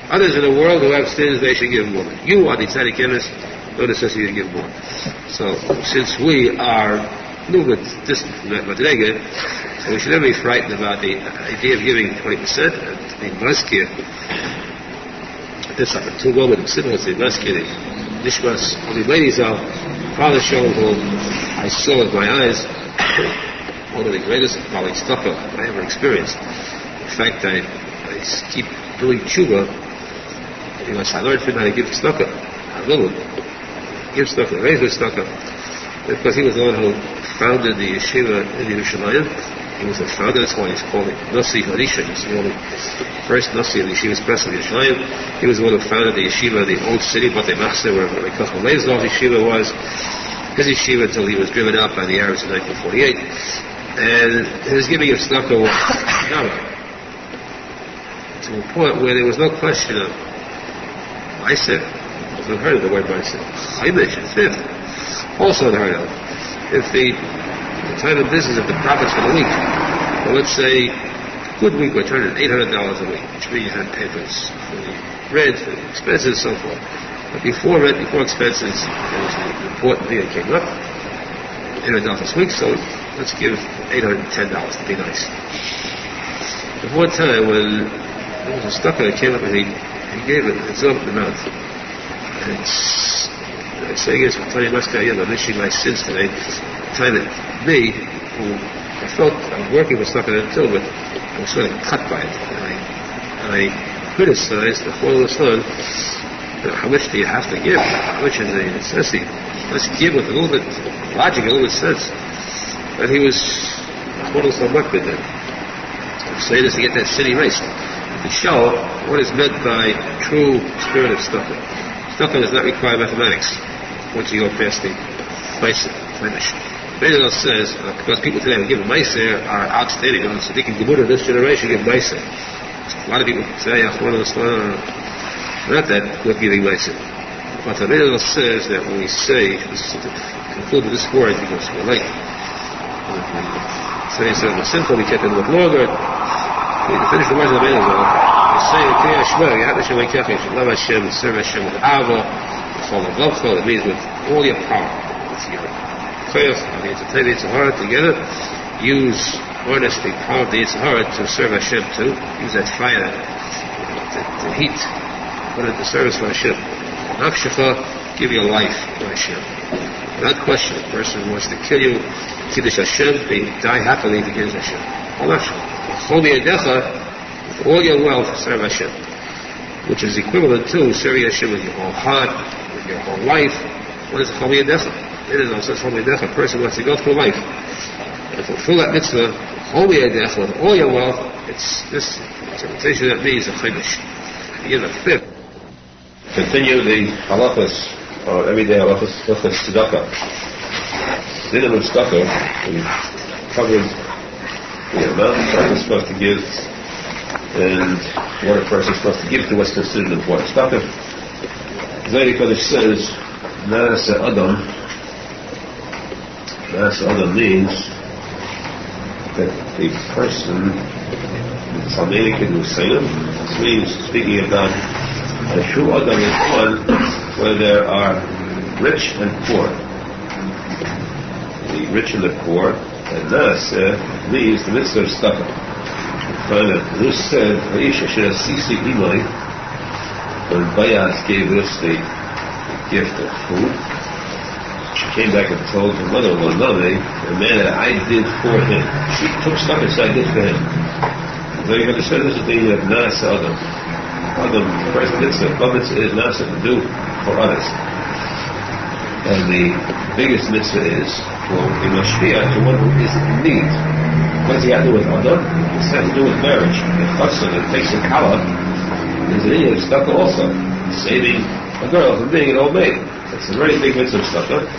Others in the world who have sins, they should give more. You are the tzadik, no necessity to give more. So, since we are a little bit distant from that madrega, so we should never be frightened about the idea of giving 20%. And the maskir, this up to women, similar to the maskir, the nishmas, the ladies of Father Shalom, who I saw with my eyes, one of the greatest Bali tzedakah I ever experienced. In fact, I keep doing tshuva because I learned from him how to give tzedakah. I will give tzedakah, raise with tzedakah. Because he was the one who founded the yeshiva in Yerushalmi. He was the founder, that's why he's called Nossi Harisha. He's the only first Nossi of the yeshiva's press of Yerushalmi. He was the one who founded the yeshiva in the old city, Batei Machzeh, where Menachem Mendel Schneerson was. His yeshiva until he was driven out by the Arabs in 1948. And his giving of tzedakah was to a point where there was no question of Ma'aseh. I've heard of the word Ma'aseh. Chaimish, fifth, also unheard of. If the time of business of the profits for the week, well, let's say a good week, we're turning $800 a week, which means you had to pay for the rent, for the expenses, and so forth. But before rent, before expenses, there was an important thing that came up, $800 this week, so let's give $810 to be nice. There was one time when there was a tzedakah that came up and he gave it, it's up in the mouth. And I say again, I'm wishing my sins today. The time that me, who I felt I was working with stuff in it too, but I was sort of cut by it. And I criticized the R Nosson. How much do you have to give? How much is the necessity? Let's give with a little bit logic, a little bit sense. And he was R Nosson with it. Saying this to get that city race. To show what is meant by true spirit of stuffing. Stuffing does not require mathematics once you go past the basic finish. Arizal says, because people today who give Meiser are outstanding. You know, so they can give in this generation give Meiser. A lot of people say, not that good giving Meiser. But Arizal says that when we say, this is to conclude with this word, because we're late. So he says, the sinful we kept in with longer. To finish the words of Arizal, we say, Kriya Shema, Yad Hashem Ekecha, Shalom Hashem, serve Hashem with Ava, it means with all your power. It's your koyach, the entertain the Zohar together. Use honestly, power of the Zohar to serve Hashem too. Use that fire, the heat, put it to service for Hashem. Nafshecha, give your life to Hashem. Without question, a person who wants to kill you, Kiddush Hashem, they die happily to Kiddush Hashem. All your wealth, serve Hashem. Which is equivalent to serving Hashem with your whole heart, with your whole life. What is Chol Yadecha? It is also Chol Yadecha. A person wants to go through life and fulfill that mitzvah, Chol Yadecha, with all your wealth. It's this interpretation that means a Chiddush. Again, the fifth. Continue the halachas, or everyday halachas, tzedakah. Dinner of tzedakah, we covered the amount a person is supposed to give and what a person is supposed to give to what's considered important. Tzedakah, Zohar Kodesh says, Na'aseh Adam. Na'aseh Adam means that the person, this means speaking about a true Adam is one where there are rich and poor. The rich and the poor, and Na'aseh means the mitzvah of tzedakah. Rus said, when Bayaz gave us the gift of food, she came back and told her mother-in-law, the man that I did for him. She took stuff and said, I did for him. So you're going to say this is the meaning of Na'aseh Adam. Adam, the first mitzvah, is Na'aseh to do for others. And the biggest mitzvah is for the mashpia, to one who is in need. What does he have to do with Adam? It's has to do with marriage. The chassan that takes a kala is an idiot of tzedakah also. Saving a girl from being an old maid. It's a very big mitzvah of tzedakah.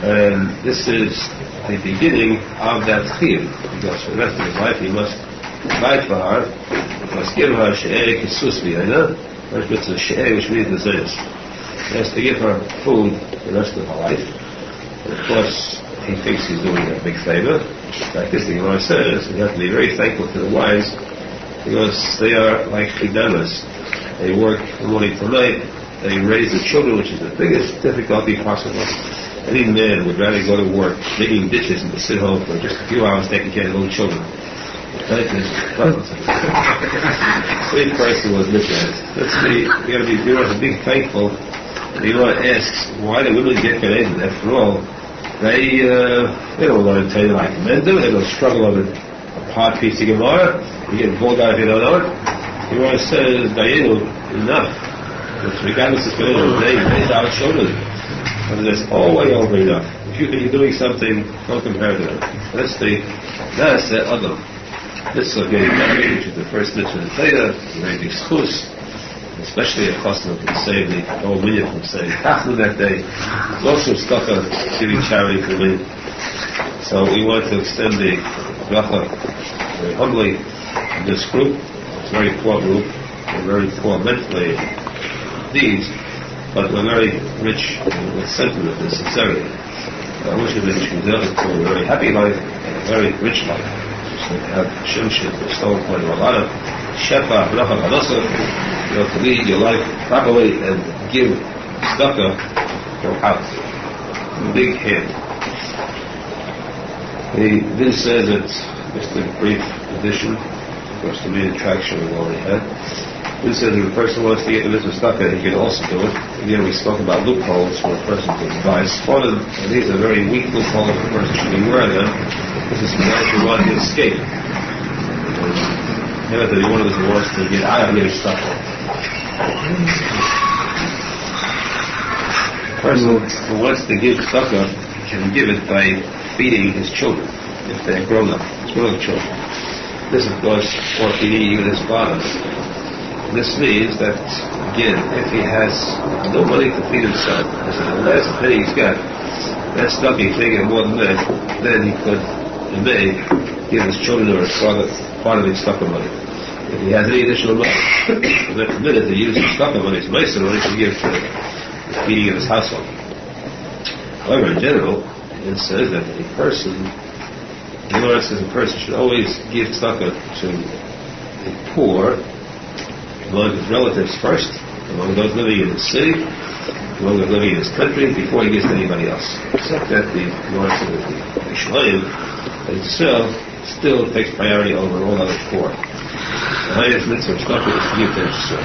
And this is the beginning of that chiyuv. Because for the rest of his life he must provide for her. He must give her she'eh kisus v'yayna. First mitzvah she'eh, which means the zayas. He has to give her food the rest of her life. And of course, he thinks he's doing a big favor. Like this, the Gemara says, we have to be very thankful to the wives because they are like chidamas. They work from morning till night. They raise the children, which is the biggest difficulty possible. Any man would rather go to work digging ditches and to sit home for just a few hours taking care of little children. Same person was misread. We have to be thankful. And the Gemara asks, why do women get connected? After all, they don't learn to tell you like Mendel. They don't struggle over a hard piece of Gemara. You get bored out if you don't know it. The Gemara says, Dayenu, enough. It's regardless of the they raise our children. And there's always over enough. If you think you're doing something, don't compare to them. That's the Adam. This is getting married, which is the first mitzvah in the Torah, very big schus, especially a customer can save the whole million from saying Tachnu that day. It's also tzedakah, giving charity for me. So we want to extend the bracha very humbly in this group. It's a very poor group. We're very poor mentally needs, but we're very rich with sentiment and sincerity. I wish you wish you a very happy life and a very rich life. So to have Shimshon bestowed upon you a lot of Shefa, Rav of Breslov, to lead your life properly and give tzedakah from out. Big hand. This says it's just a brief addition. course, the main attraction of all they had. This says if a person wants to get the mitzvah tzedakah, he can also do it. Again, we spoke about loopholes for a person to advise. One of these are very weak loopholes for a person should be aware of them. This is if you want to escape. You have to be one of those who wants to get out of your stuff. A person who wants to give tzedakah can give it by feeding his children, if they're grown up. It's grown up children. This, of course, or feeding even his father. This means that, again, if he has no money to feed himself, the last penny he's got, that's stuff he can't get more than that, then he could, in May, give his children or his father part of his tzedakah money. If he has any additional money, he's not permitted to use his tzedakah money, his meiser money, to give to the feeding of his household. However, in general, it says that a person, the Lord says a person should always give tzedakah to the poor, among his relatives first, among those living in the city, among those living in his country, before he gives to anybody else. Except that the Lord says that the Yerushalmi itself still takes priority over all other poor. The highest mitzvah of tzedakah is to give to Yisrael.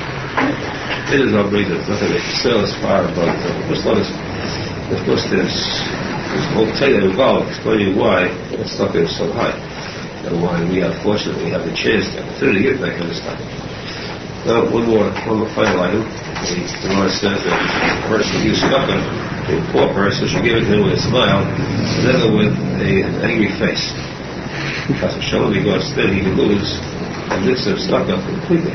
It is not reason, it's nothing that Yisrael is far above. Of course, there's whole Torah involved explaining why tzedakah is so high, and why we are fortunate we have the chance, the opportunity to give that kind of stuff. Now, one more final item. The Lord says that a person who gives tzedakah to a poor person should give it to him with a smile, never with an angry face. Because then he can lose the mitzvah of tzedakah completely.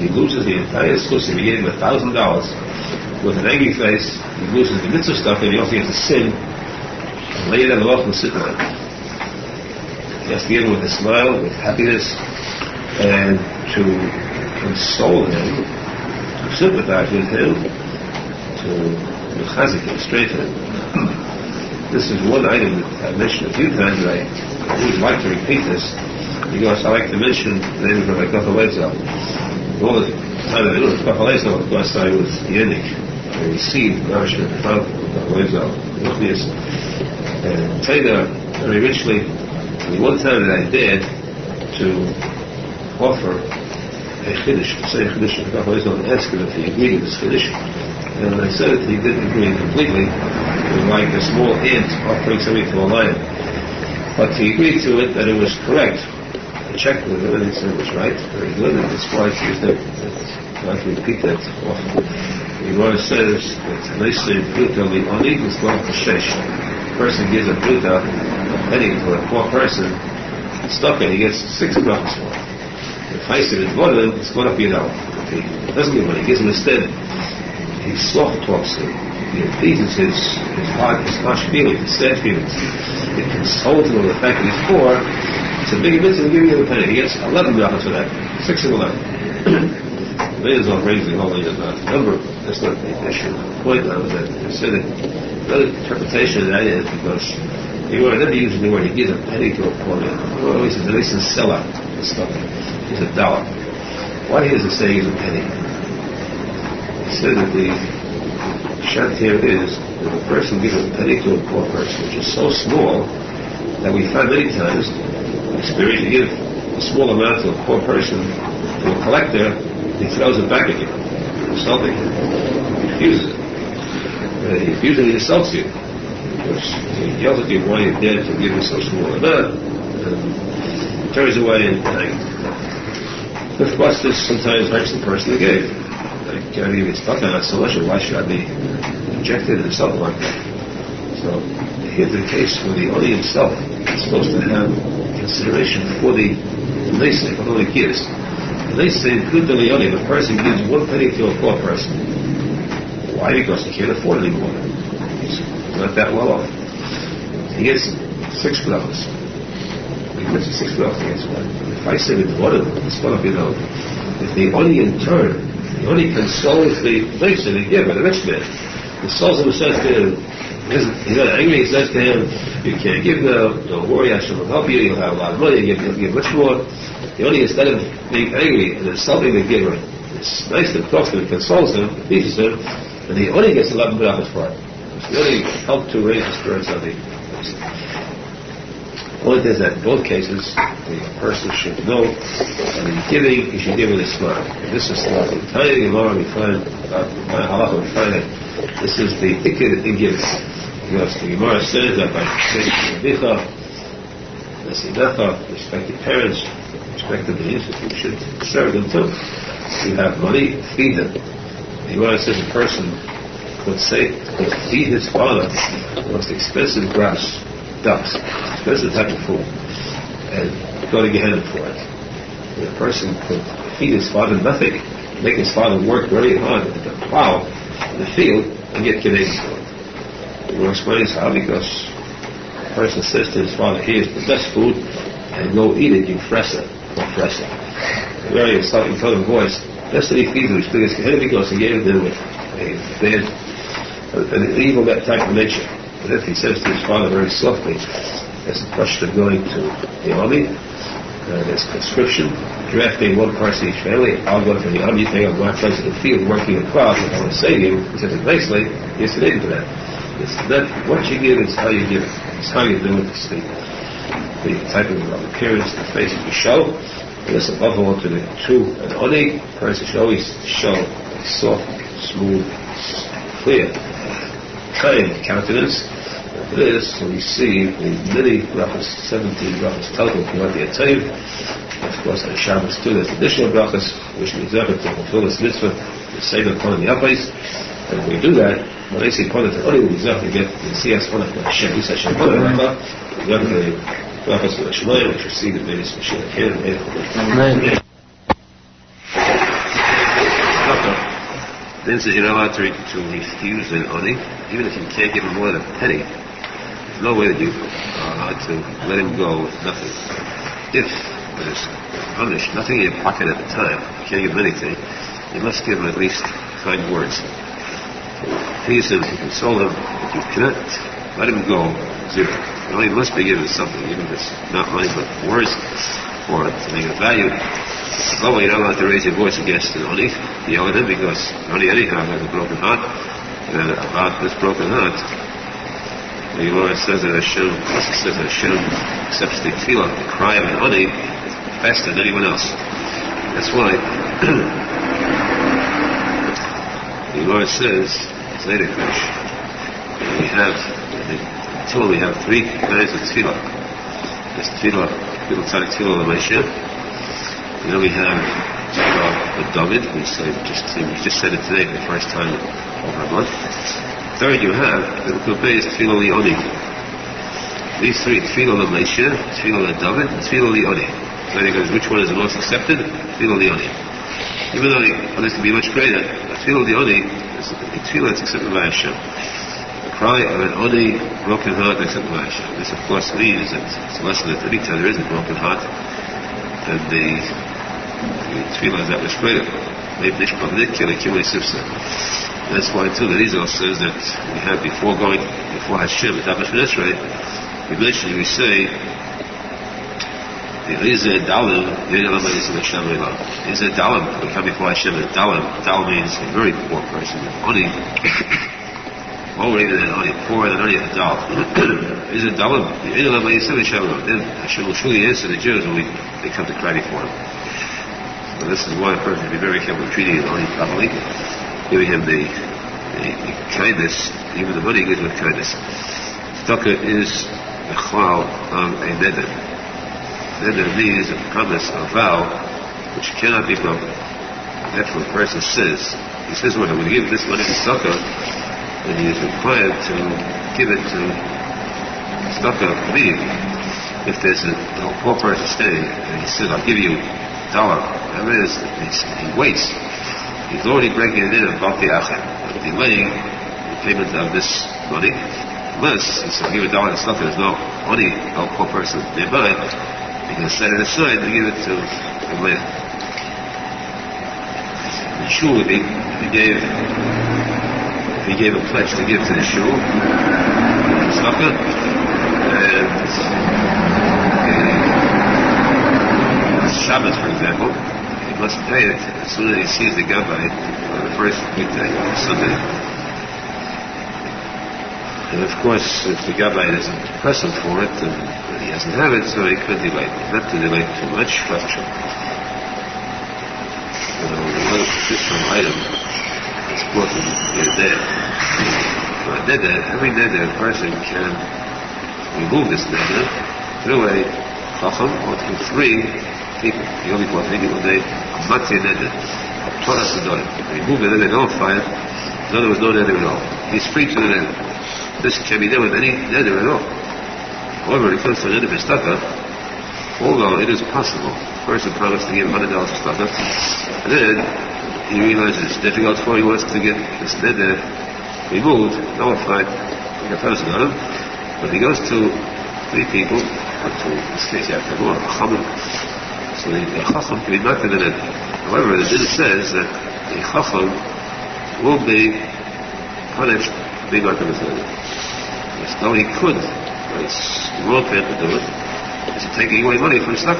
He loses the entire schus. If he gave him $1,000 with an angry face, he loses the mitzvah tzedakah, and he also gets to sin and lay it on the loft and sit on it. He has to give him with a smile, with happiness, and to console him, to sympathize with him, to chazik him, strengthen him. This is one item that I've mentioned a few times, and I would like to repeat this, because I like to mention the name of Rav of Breslov. All the time that I knew Rav of Breslov, of course, I was Yenik. I received nourishment from Rav of Breslov, and Taylor very richly. The one time that I dared to offer a chiddush, to say a chiddush, Rav of Breslov asked him if he agreed with this chiddush, and when I said it, he didn't agree completely. It was like a small ant offering something to a lion. But he agreed to it that it was correct. I checked with him and he said it was right, very good, and that's why he used it. I'd like to repeat that often. The Gemara says that Nesei Pruta Li'oni is going to shesh. A person gives a pruta, a penny for a poor person, stuck it, he gets 6 brachas for it. If I said it's more than, it's going to be an hour. If he doesn't give money, he gives him instead. He soft talks him. He appeases his heart, his harsh feelings, his sad feelings. It consoles him with the fact that he's poor. It's a big mitzvah to give you a penny. He gets 11 brachas for that. 6 and 11. The Arizal brings the whole about the number. That's not the issue. The point now is that I said that another interpretation of that is because you are never using the word he gives a penny to a poor man. Well, always says at least a seller and stuff. He's $1. Why is it saying he's a penny? He said that the shant here is that a person gives a penny to a poor person, which is so small that we find many times experience you give a small amount to a poor person, to a collector, he throws it back at you, insulting him. He refuses it. He refuses it, he insults you. He yells at you why you're dead to give him so small amount, and he turns away and of course this sometimes hurts the person who gave. Like, I mean, it's not so much, why should I be rejected and something like that? So here's the case where the Oni himself is supposed to have consideration for the Nesei, for all he gives. They say, good to Leoni, if a person gives 1 penny to a poor person. Why? Because he can't afford it anymore. He's not that well off. He gets 6 brachas. He gets 6 brachas, he gets 1. If I say it's 1 of them, it's going to be no. If the Oni in turn, the Oni consoles the Nesei, the giver, the rich man, consoles him and says to him, he's not angry, he says to him, you can't give now, don't worry, I shall help you, you'll have a lot of money, you'll give much more. The Oni, instead of being angry and insulting the giver, it's nice to talk to him, consoles him, teaches him, and the Oni gets 11 brachas for it. The Oni helped to raise the spirits of the person. Only is that in both cases, the person should know that in giving, he should give with a smile. And this is the tiny Gemara we find, my Halacha we find that this is the ticket in giving. Because the Gemara says that by respect your parents, respect the beings, you should serve them too. You have money, feed them. The Gemara says a person could feed his father the most expensive grass, ducks, expensive type of food, and go to Gehenna for it. And a person could feed his father nothing, make his father work very hard at the plow in the field, and get Gehenna for it. The Gemara explains how, because a person says to his father, here's the best food, and go eat it, you fresser, or fresser. A very insulting tone of voice. That's what he feeds him, he's biggest Gehenna, because he gave him with a bad, an evil that type of nature. But if he says to his father very softly, there's a question of going to the army, there's conscription, drafting one person each family, I'll go to the army, you take up my place in the field, working in crops, and I want to say to you, he says it nicely, he's related to that. It's not what you give, it's how you give it. It's how you do it, it's the type of appearance, the face that you show. And this above all to the true and oni, the person should always show a soft, smooth, clear, kind countenance. It is, so we see the many brachas, 17 brachas total throughout the Atayv. Of course, on Shabbos too, there's additional brachas, which means effort to fulfill this mitzvah, the same upon the Abbais. And if we do that, when I say upon it, only we exactly get the CS on it, Hashem, we say Hashem, we got the brachas of the Shemaim, which we see the biggest Mashiach here, Amen. Then says you're not allowed to refuse an oni, even if you can't give him more than a penny. There's no way that you are allowed to let him go with nothing. If there's punished, nothing in your pocket at the time, you can't give him anything, you must give him at least kind words. Please him, to console him. If you cannot let him go, zero. You only must be given something, even if it's not money, but words for it to make it valued. Oh, you're not allowed to raise your voice against an oni, yell at him, because oni anyhow has a broken heart, and about this broken heart, the Lord says that Hashem accepts the tefillah, the cry of an oni, faster than anyone else. That's why the Lord says, Tzedek, we have three kinds of tefillah. There's tefillah, tzadik tefillah l'Moshe. And then we have the David, we just said it today for the first time over a month. Third, you have the Kubay is Tefillah Li'oni. These three, Tefillah L'Moshe, Tefillah L'David, and Tefillah Li'oni. So which one is the most accepted? Tefillah Li'oni. Even though the others can be much greater, Tefillah Li'oni is the Tefillah that's accepted by Hashem. The cry of an Oni, broken heart, accepted by Hashem. This, of course, means that it's a lesson that anytime there is a broken heart, then the tefillah is that much greater. That's why too the Arizal says that we have before Hashem, we say the Arizal Dalim, Arizal Dalim, we come before Hashem, and Dalim means a very poor person, only lower even than only poorer than only a Dal. Arizal Dalim, then Hashem will surely answer the Jews when they come to cry before him. So this is why a person should be very careful treating an oni properly, giving him the kindness, even the money he gives with kindness. Tzedakah is the chalal of a neder. Neder means a promise, a vow, which cannot be broken. That's what a person says. He says, well, I'm going to give this money to tzedakah, and he is required to give it to tzedakah immediately. If there's a poor person staying, and he says, I'll give you $1, whatever it is, he waits. He's already breaking it in about the Aharon, delaying the payment of this money. Unless he says, give $1 to tzedakah, there's no money, no poor person nearby, he can set it aside and give it to the later. The shul, if he gave a pledge to give to the shul, tzedakah, and Shabbos, for example, he must pay it as soon as he sees the gabbai on the first weekday, Sunday. And of course, if the Gabbai doesn't press him for it, and he doesn't have it, so he could delay. Not to delay too much, but another traditional item is brought in there. Every neder, a person can remove this neder through a chacham or through 3 people. The only 4 people a day, a matzi neder, a Torah sedorim. Remove the neder, nullify it, so there was no neder at all. He's free to the neder. This can be done with any neder at all. However, when it comes to neder b'staka, although it is possible, a person promised to give $100 for staka, and then he realizes it's difficult for him, he wants to get this neder removed, nullified, like a person on him, but he goes to 3 people, or to, in this case, you have to go on a chacham, so the chacham can be marked in the neder. However, the Din says that the chacham will be punished being marked in the neder. Yes, though he could, it's the wrong path to do it, is taking away money from stock.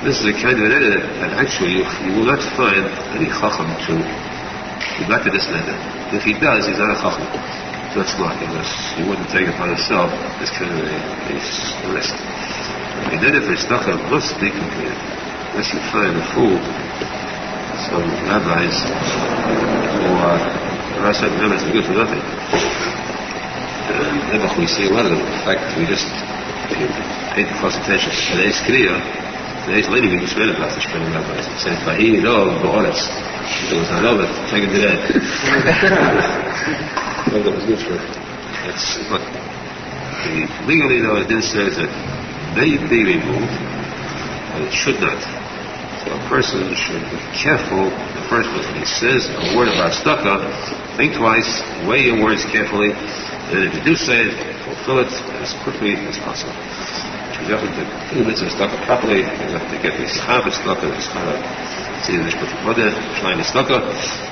This is a kind of neder that actually you will not find any chacham to be back to this neder. If he does, he's not a chacham. So it's not, because he wouldn't take it upon himself this kind of a risk. A neder for stocker must be completed. Unless you find a fool, some rabbis who are certain members are good for nothing. And we see a lot of them. In fact, we just, if you pay close attention, today's kriya, today's lady we just read about the Shulchan rabbis. It says, Vahi no bo'oretz. It was not over, take it to that. Well, that was good for it. But legally, though, it then says that may be removed, but it should not. So a person should be careful. The first one, when he says a word about staka, think twice, weigh your words carefully, and if you do say it, fulfill it as quickly as possible. You have to do the staka properly, you have to get the schar of staka, the schar of see the Mishpat Mother, trying the staka,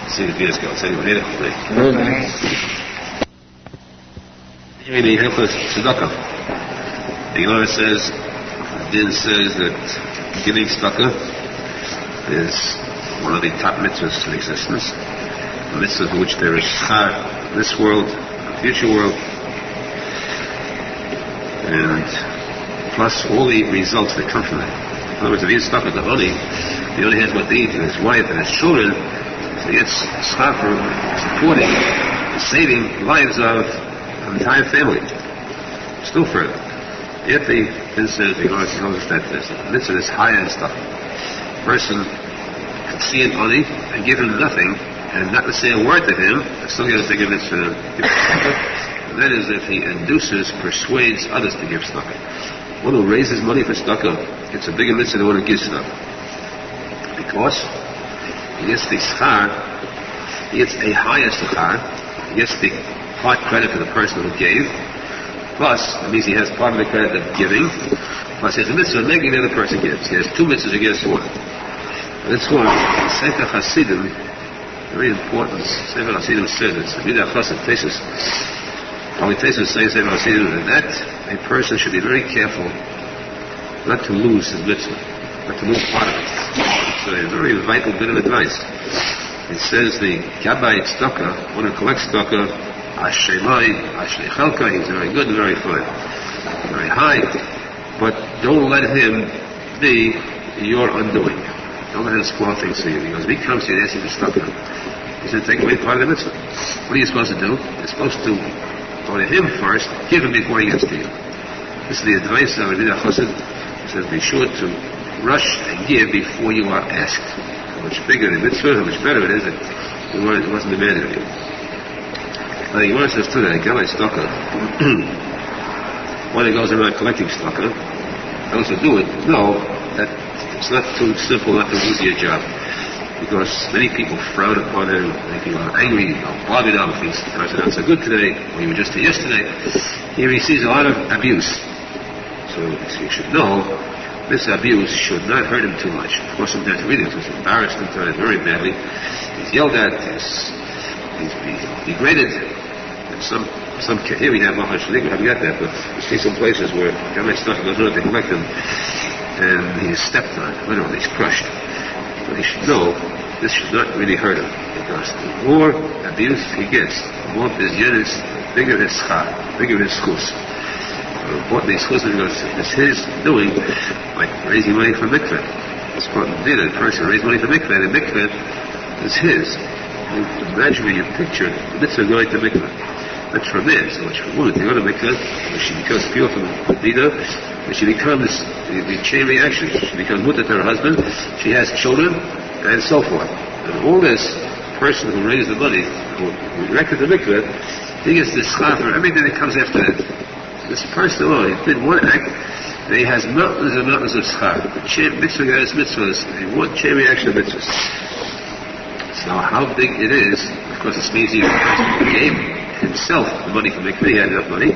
see the Vias go. Say the Veda. Here the Hilchos Tzedakah. The Gemara says, Din says that giving staka is one of the top mitzvahs in existence. A mitzvah for which there is schar in this world, the future world, and plus all the results that come from that. In other words, if he is stuck with the money, he only has what to eat for his wife and his children, so he gets schar for supporting, saving lives of an entire family. Still further. Yet the Din says, the Gemara tells us that this mitzvah is higher and stuff. A person can see an oni and give him nothing, and not to say a word to him, but still going to take a mitzvah. And that is if he induces, persuades others to give stuff. One who raises money for staka gets a bigger mitzvah than one who gives stuff. Because he gets the schar, he gets a higher schar, he gets the part credit for the person who gave, plus, that means he has part of the credit of giving, plus he has a mitzvah of making the other person gives. He has 2 mitzvahs against one. And it's one, Sefer Chassidim, very important, Sefer Chassidim says, it's a midah chassid thesis. Only Tesis says that a person should be very careful not to lose his mitzvah, not to lose part of it. So a very vital bit of advice. It says the Gabbai Tzedakah, one who collects tzedakah, Ashemai, Ashlechelka, he's very good and very fine, very high, but don't let him be your undoing. Don't let him spoil things for you, because if he comes to you and asks you for tzedakah, he's going to take away part of the mitzvah. What are you supposed to do? You're supposed to go to him first, give him before he gets to you. This is the advice of Rabbi Nachman. He says, be sure to rush and give before you are asked. How much bigger the mitzvah, how much better it is, it wasn't demanded of you. Now, the Gemara says too that a guy like Stocker, when he goes around collecting Stocker, those who do it know that it's not too simple not to lose your job. Because many people frown upon him, many people are angry, bothered him, thinks the person not so good today, or you were just here yesterday. He receives a lot of abuse. So you should know, this abuse should not hurt him too much. Of course, sometimes really he's embarrassed sometimes very badly. He's yelled at, he's degraded. And here we have Mahash we haven't got that, but we see some places where Gamay stuff goes on, they collect him, and he's stepped on, literally, he's crushed. But he should know this should not really hurt him, because the more abuse he gets, the more business bigger his schar, bigger his schus. Important his schus is his doing, like raising money for mikveh. It's important to do that. A person raise money for mikveh, and the mikveh is his. Imagine when you picture the mitzvah going to mikveh. That's from there. So much for women. They go to mikveh, when she becomes pure from Dina, when she becomes the chain reaction. She becomes mutter to her husband, she has children, and so forth. And all this person who raised the money, who erected the mikveh, he gets the schar for everything that comes after that. This person alone, he did one act, and he has mountains and mountains of schar. The mitzvah guys mitzvahs, they want chain reaction of mitzvahs. So how big it is, of course, this means he gave himself the money for mikveh. He had enough money.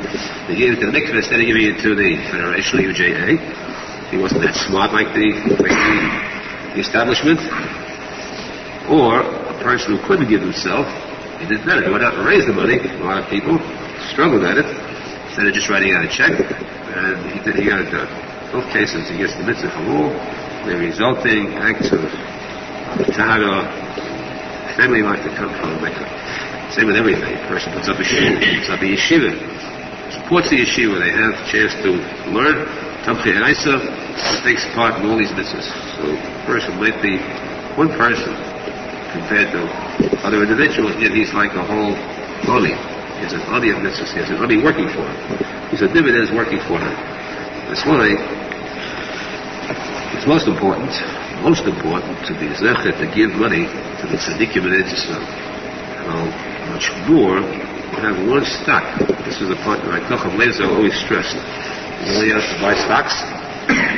He gave it to the mikveh instead of giving it to the Federation, the UJA. He wasn't that smart like the establishment. Or a person who couldn't give himself, he did better. He went out and raised the money. A lot of people struggled at it instead of just writing out a check, and he got it done. In both cases, he gets the mitzvah for all the resulting acts of tahara, family life that come from the mikveh. Same with everything. A person puts up a yeshiva, supports the yeshiva. They have a chance to learn. Tamchi and Isa takes part in all these mitzvahs. So a person might be one person compared to other individuals, yet he's like a whole body. He has an body of mitzvahs. He has an body working for him. He's a dividend working for him. That's why it's most important to be zecher, to give money to the tzadikim and Israel. Much more, you have one stock. This is the part that Menachem Mendel always stressed. You only have to buy stocks,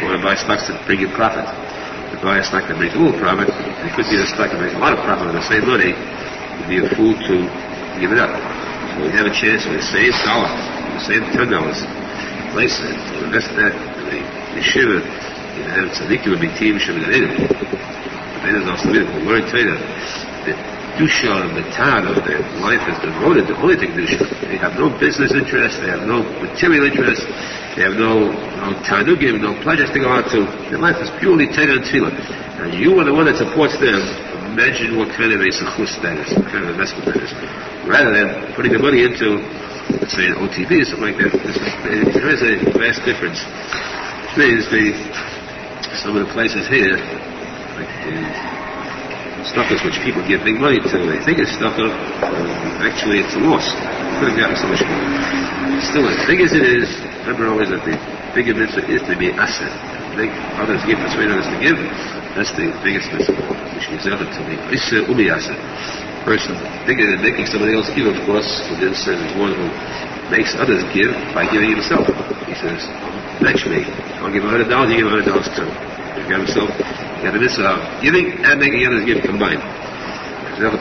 or to buy stocks that bring you profit. To buy a stock that brings a little profit, it could be a stock that brings a lot of profit on the same money, you'd be a fool to give it up. So we have a chance with the same dollar, the same $10, place it, to invest that in the yeshiva, you have tzadikim and team shivim in it. It is also the word Torah. The Dusha and the Tad of their life is devoted to only to Dusha. They have no business interest, they have no material interest, they have no tanugim, no pleasures to go out to. Their life is purely Torah and Tefillah. And you are the one that supports them. Imagine what kind of a sechus that is, what kind of investment that is. Rather than putting the money into, let's say, an OTV or something like that, there is a vast difference. Which means some of the places here, like stuffers which people give big money to, they think it's stuffer, actually it's a loss. Could have gotten so much more. Still, as big as it is, remember always that the bigger mitzvah is to be asset. Make others give, persuade others to give, that's the biggest mitzvah, which is ever to be isser umi asset. Person bigger than making somebody else give, of course, within says is one who makes others give by giving himself. He says, match me. I'll give $100, you give $100 too. He got himself. You have the mitzvah of giving and making others give combined. The